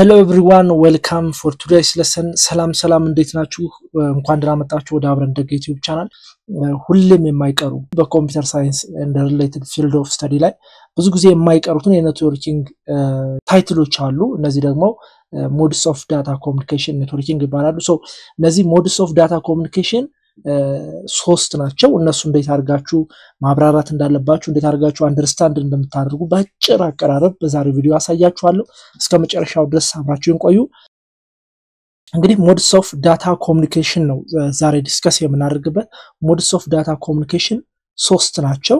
Hello everyone, welcome for today's lesson. ሰላም እንዴት ናችሁ? እንኳን ደህና መጣችሁ ወደ አብረን ደግ ዩቲዩብ ቻናል። ሁሌም የማይቀሩ በኮምፒውተር ሳይንስ and related field of study ላይ ብዙ ጊዜ የማይቀሩትን የኔትወርኪንግ ታይትሎች አሉ። እነዚህ ደግሞ modes of data communication networking ይባላሉ። ሶ እነዚህ modes of data communication ሶስት ናቸው። እነሱ እንዴት አድርጋችሁ ማብራራት እንዳለባችሁ እንዴት አድርጋችሁ አንደርስታንድ እንደምታደርጉ በአጭር አቀራረብ በዛሬው ቪዲዮ አሳያችኋለሁ። እስከመጨረሻው ድረስ አብራችሁን ቆዩ። እንግዲህ modes of data communication ነው ዛሬ ዲስከስ የምናደርግበት። modes of data communication ሶስት ናቸው።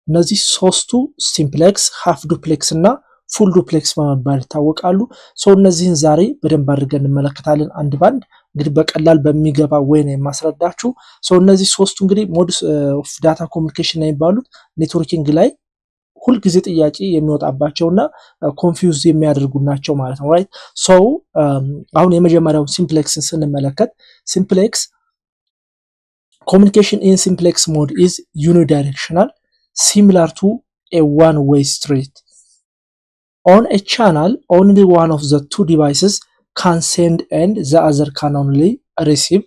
እነዚህ ሶስቱ ሲምፕሌክስ፣ ሃፍ ዱፕሌክስ እና ፉል ዱፕሌክስ በመባል ይታወቃሉ። ሶ እነዚህን ዛሬ በደንብ አድርገን እንመለከታለን አንድ ባንድ። እንግዲህ በቀላል በሚገባ ወይ ነው የማስረዳችሁ። ሶ እነዚህ ሶስቱ እንግዲህ modes of data communication የሚባሉት ኔትወርኪንግ ላይ ሁሉ ጊዜ ጥያቄ የሚወጣባቸውና ኮንፊውዝ የሚያደርጉ ናቸው ማለት ነው። ራይት ሶ አሁን የመጀመሪያው ሲምፕሌክስን ስንመለከት ሲምፕሌክስ communication in simplex mode is unidirectional similar to a one-way street. On a channel, only one of the two devices can send and the other can only receive.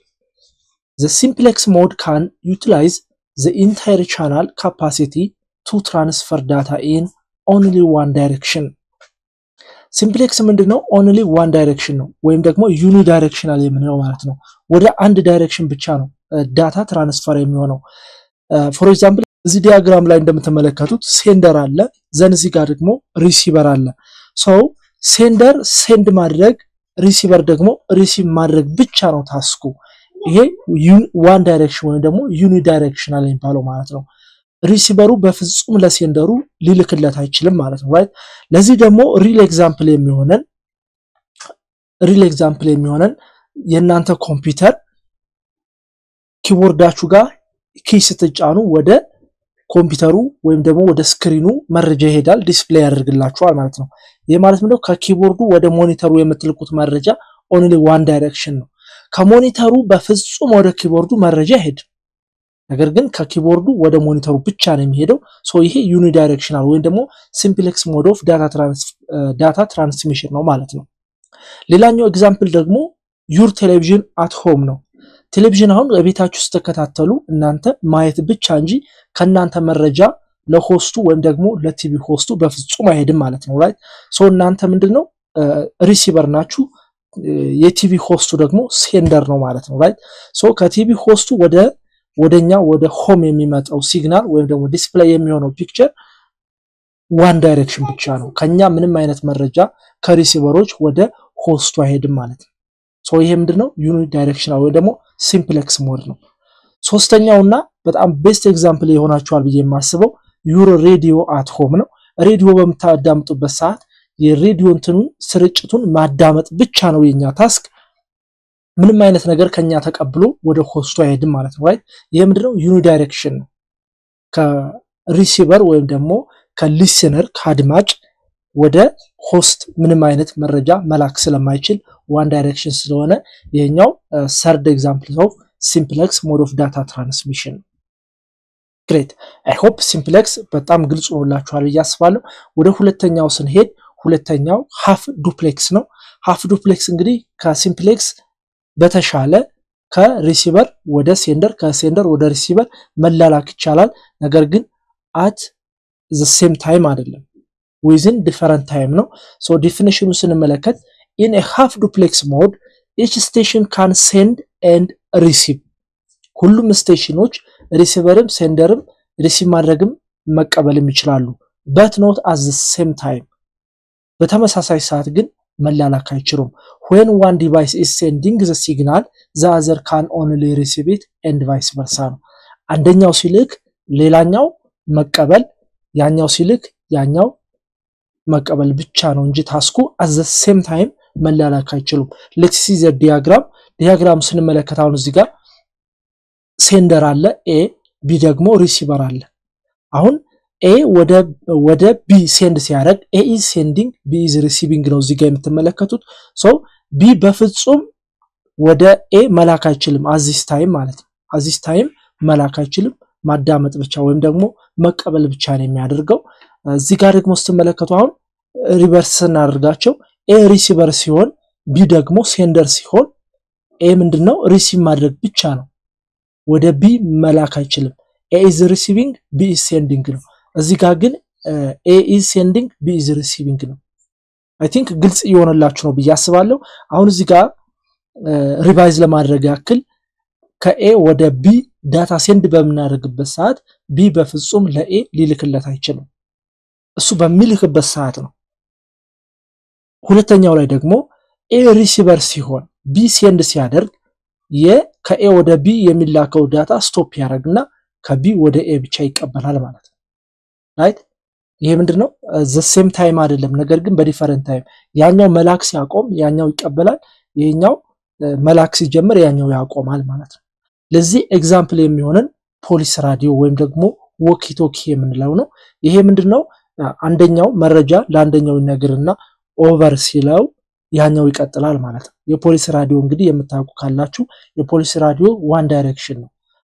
The simplex mode can utilize the entire channel capacity to transfer data in only one direction. Simplex ምንድነው? only one direction ነው ወይም ደግሞ unidirectional የምንለው ማለት ነው። ወደ አንድ ዳይሬክሽን ብቻ ነው ዳታ ትራንስፈር የሚሆነው። for example እዚህ ዲያግራም ላይ እንደምትመለከቱት ሴንደር አለ፣ ዘን እዚህ ጋር ደግሞ ሪሲቨር አለ። ሶ ሴንደር ሴንድ ማድረግ፣ ሪሲቨር ደግሞ ሪሲቭ ማድረግ ብቻ ነው ታስኩ። ይሄ ዋን ዳይሬክሽን ወይ ደግሞ ዩኒ ዳይሬክሽናል የሚባለው ማለት ነው። ሪሲቨሩ በፍጹም ለሴንደሩ ሊልክለት አይችልም ማለት ነው። ራይት ለዚህ ደግሞ ሪል ኤግዛምፕል የሚሆነን የናንተ ኮምፒውተር ኪቦርዳችሁ ጋር ኪ ስትጫኑ ወደ ኮምፒውተሩ ወይም ደግሞ ወደ ስክሪኑ መረጃ ይሄዳል፣ ዲስፕሌይ ያደርግላችኋል ማለት ነው። ይሄ ማለት ምንድነው? ከኪቦርዱ ወደ ሞኒተሩ የምትልኩት መረጃ only one direction ነው። ከሞኒተሩ በፍጹም ወደ ኪቦርዱ መረጃ አይሄድም። ነገር ግን ከኪቦርዱ ወደ ሞኒተሩ ብቻ ነው የሚሄደው። ሶ ይሄ ዩኒዳይሬክሽናል ወይም ደግሞ ሲምፕሌክስ ሞድ ኦፍ ዳታ ትራንስሚሽን ነው ማለት ነው። ሌላኛው ኤግዛምፕል ደግሞ ዩር ቴሌቪዥን አት ሆም ነው። ቴሌቪዥን አሁን በቤታችሁ ተከታተሉ እናንተ ማየት ብቻ እንጂ ከናንተ መረጃ ለሆስቱ ወይም ደግሞ ለቲቪ ሆስቱ በፍጹም አይሄድም ማለት ነው። ራይት ሶ እናንተ ምንድነው ሪሲቨር ናችሁ፣ የቲቪ ሆስቱ ደግሞ ሴንደር ነው ማለት ነው። ራይት ሶ ከቲቪ ሆስቱ ወደኛ ወደ ሆም የሚመጣው ሲግናል ወይም ደግሞ ዲስፕሌይ የሚሆነው ፒክቸር ዋን ዳይሬክሽን ብቻ ነው። ከኛ ምንም አይነት መረጃ ከሪሲቨሮች ወደ ሆስቱ አይሄድም ማለት ነው። ሶ ይሄ ምንድነው ዩኒ ዳይሬክሽናል ወይ ደግሞ ሲምፕሌክስ ሞድ ነው። ሶስተኛውና በጣም ቤስት ኤግዛምፕል ይሆናችኋል ብዬ የማስበው ዩር ሬዲዮ አት ሆም ነው። ሬዲዮ በመታዳምጡበት ሰዓት የሬዲዮን ስርጭቱን ማዳመጥ ብቻ ነው የኛ ታስክ። ምንም አይነት ነገር ከኛ ተቀብሎ ወደ ሆስቱ አይሄድም ማለት ነው። ራይት ይሄ ምንድነው ዩኒ ዳይሬክሽን ነው። ከሪሲቨር ወይም ደግሞ ከሊስነር ከአድማጭ ወደ ሆስት ምንም አይነት መረጃ መላክ ስለማይችል ዋን ዳይሬክሽን ስለሆነ ይሄኛው ሰርድ ኤግዛምፕል ኦፍ ሲምፕሌክስ ሞድ ኦፍ ዳታ ትራንስሚሽን። ግሬት አይ ሆፕ ሲምፕሌክስ በጣም ግልጽ ሆኖላችኋል ያስባለሁ። ወደ ሁለተኛው ስንሄድ ሁለተኛው ሃፍ ዱፕሌክስ ነው። ሃፍ ዱፕሌክስ እንግዲህ ከሲምፕሌክስ በተሻለ ከሪሲቨር ወደ ሴንደር ከሴንደር ወደ ሪሲቨር መላላክ ይቻላል። ነገር ግን at the same time አይደለም፣ within different time ነው። so definition ስንመለከት in a half duplex mode each station can send and receive. ሁሉም ስቴሽኖች ሪሲቨርም ሴንደርም ሪሲቭ ማድረግም መቀበልም ይችላሉ but not at the same time. በተመሳሳይ ሰዓት ግን መላላክ አይችሉም። when one device is sending the signal the other can only receive it and vice versa ነው። አንደኛው ሲልክ ሌላኛው መቀበል፣ ያኛው ሲልክ ያኛው መቀበል ብቻ ነው እንጂ ታስኩ at the same time መላላክ አይችሉም። let's see the diagram ስንመለከት አሁን እዚህ ጋር ሴንደር አለ ኤ፣ ቢ ደግሞ ሪሲቨር አለ። አሁን ኤ ወደ ቢ ሴንድ ሲያደርግ ኤ is sending ቢ is receiving ነው እዚህ ጋር የምትመለከቱት። ሶ ቢ በፍጹም ወደ ኤ መላክ አይችልም at this time ማለት ነው። at this time መላክ አይችልም፣ ማዳመጥ ብቻ ወይም ደግሞ መቀበል ብቻ ነው የሚያደርገው። እዚህ ጋር ደግሞ ስትመለከቱ አሁን ሪቨርስ እናደርጋቸው ኤ ሪሲቨር ሲሆን ቢ ደግሞ ሴንደር ሲሆን ኤ ምንድነው ሪሲቭ ማድረግ ብቻ ነው ወደ ቢ መላክ አይችልም ኤ is receiving b is sending ነው እዚህ ጋር ግን a is sending b is receiving ነው I think ግልጽ ይሆነላችሁ ነው በያስባለሁ አሁን እዚህ ጋር ሪቫይዝ ለማድረግ ያክል ከኤ ወደ ቢ ዳታ ሴንድ በመናደርግበት ሰዓት ቢ በፍጹም ለኤ ሊልክለት አይችልም እሱ በሚልክበት ሰዓት ነው ሁለተኛው ላይ ደግሞ ኤ ሪሲቨር ሲሆን ቢ ሴንድ ሲያደርግ ከኤ ወደ ቢ የሚላከው ዳታ ስቶፕ ያደርግና ከቢ ወደ ኤ ብቻ ይቀበላል ማለት ነው ራይት ይሄ ምንድነው the same time አይደለም ነገር ግን በዲፈረንት ታይም ያኛው መላክ ሲያቆም ያኛው ይቀበላል ይሄኛው መላክ ሲጀምር ያኛው ያቆማል ማለት ነው ለዚህ ኤግዛምፕል የሚሆነን ፖሊስ ራዲዮ ወይም ደግሞ ዎኪ ቶኪ የምንለው ነው ይሄ ምንድነው አንደኛው መረጃ ለአንደኛው ይነግርና ኦቨር ሲለው ያኛው ይቀጥላል ማለት ነው የፖሊስ ራዲዮ እንግዲህ የምታውቁ ካላችሁ የፖሊስ ራዲዮ ዋን ዳይሬክሽን ነው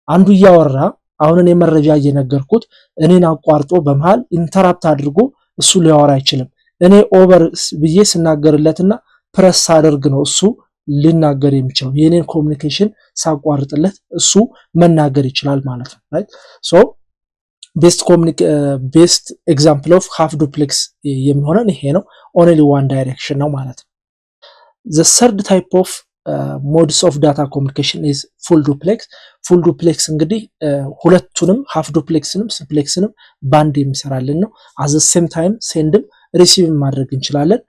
አንዱ ያወራ አሁን እኔ መረጃ እየነገርኩት እኔን አቋርጦ በመሃል ኢንተራፕት አድርጎ እሱ ሊያወራ አይችልም እኔ ኦቨር ብዬ ስናገርለትና ፕረስ አድርግ ነው እሱ ሊናገር የሚችለው የኔን ኮሙኒኬሽን ሳቋርጥለት እሱ መናገር ይችላል ማለት ነው right so best example of half duplex የሚሆነን ይሄ ነው only one direction ነው ማለት ነው the third type of modes of data communication is full duplex እንግዲህ ሁለቱንም half duplexንም simplexንም ባንድ የሚሰራልን ነው at the same time sendም receive ማድረግ እንችላለን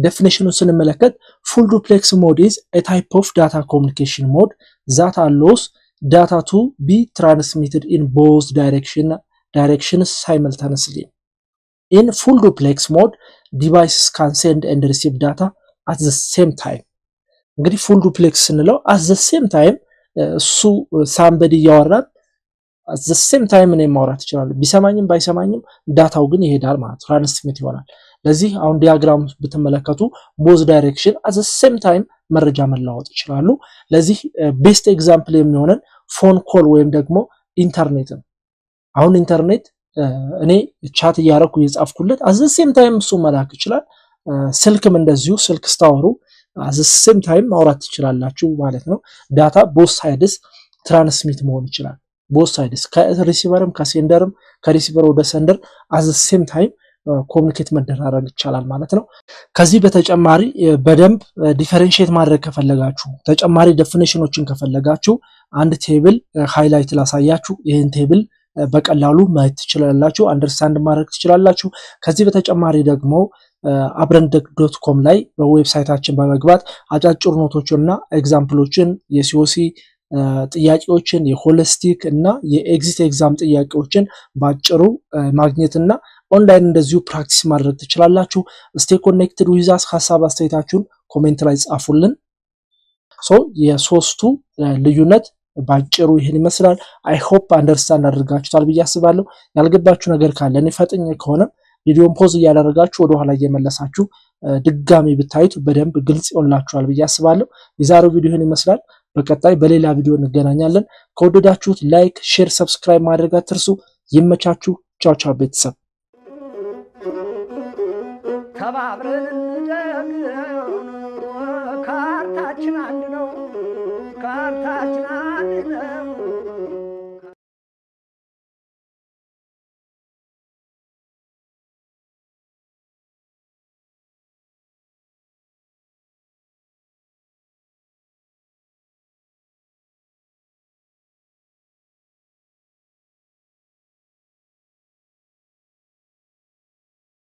definition ስንመለከት full duplex mode is a type of data communication mode that allows data to be transmitted in both directions simultaneously in full duplex mode devices can send and receive data at the same time እንግዲህ full duplex ስንለው at the same time እሱ somebody ያወራ at the same time እኔ ማውራት ይችላል ቢሰማኝም ባይሰማኝም ዳታው ግን ይሄዳል ማለት ትራንስሚት ይሆናል ለዚህ አሁን ዲያግራም ብትመለከቱ both direction at the same time መረጃ መለዋወጥ ይችላሉ ለዚህ ቤስት ኤግዛምፕል የሚሆነን ፎን ኮል ወይም ደግሞ ኢንተርኔት ነው አሁን ኢንተርኔት እኔ ቻት ያረኩ የጻፍኩለት at the same time እሱ መላክ ይችላል ስልክም እንደዚሁ ስልክ ስታወሩ at the same time ማውራት ይችላልላችሁ ማለት ነው ዳታ both sides ትራንስሚት መሆን ይችላል both sides ከሪሲቨርም ከሴንደርም ከሪሲቨር ወደ ሰንደር at the same time ኮሙኒኬት መደራረግ ይችላል ማለት ነው ከዚህ በተጨማሪ በደንብ ዲፈረንሺየት ማድረግ ከፈለጋችሁ ተጨማሪ ዴፊኒሽኖችን ከፈለጋችሁ አንድ ቴብል ሃይላይት ላሳያችሁ ይሄን ቴብል በቀላሉ ማየት ትችላላችሁ አንደርስታንድ ማድረግ ትችላላችሁ ከዚህ በተጨማሪ ደግሞ abrandec.com ላይ በዌብሳይታችን በመግባት አጫጭር ኖቶችና ኤግዛምፕሎችን የሲኦሲ ጥያቄዎችን የሆሊስቲክ እና የኤግዚት ኤግዛም ጥያቄዎችን ባጭሩ ማግኘትና ኦንላይን እንደዚሁ ፕራክቲስ ማድረግ ትችላላችሁ stay connected with us ሐሳብ አስተያየታችሁን ኮሜንት ላይ ጻፉልን ሶ የሶስቱ ልዩነት ባጭሩ ይሄን ይመስላል I hope understand አድርጋችኋል ብዬ አስባለሁ ያልገባችሁ ነገር ካለ እኔ ፈጥኜ ከሆነ ቪዲዮን ፖዝ ያላደረጋችሁ ወደ ኋላ እየመለሳችሁ ድጋሚ ብታዩት በደንብ ግልጽ ይሆንላችኋል ብዬ አስባለሁ የዛሬው ቪዲዮ ይሄን ይመስላል በቀጣይ በሌላ ቪዲዮ እንገናኛለን ከወደዳችሁት ላይክ ሼር ሰብስክራይብ ማድረግ አትርሱ ይመቻችሁ ቻው ቻው ቤተሰብ ተባብረን እንደግ ካርታችን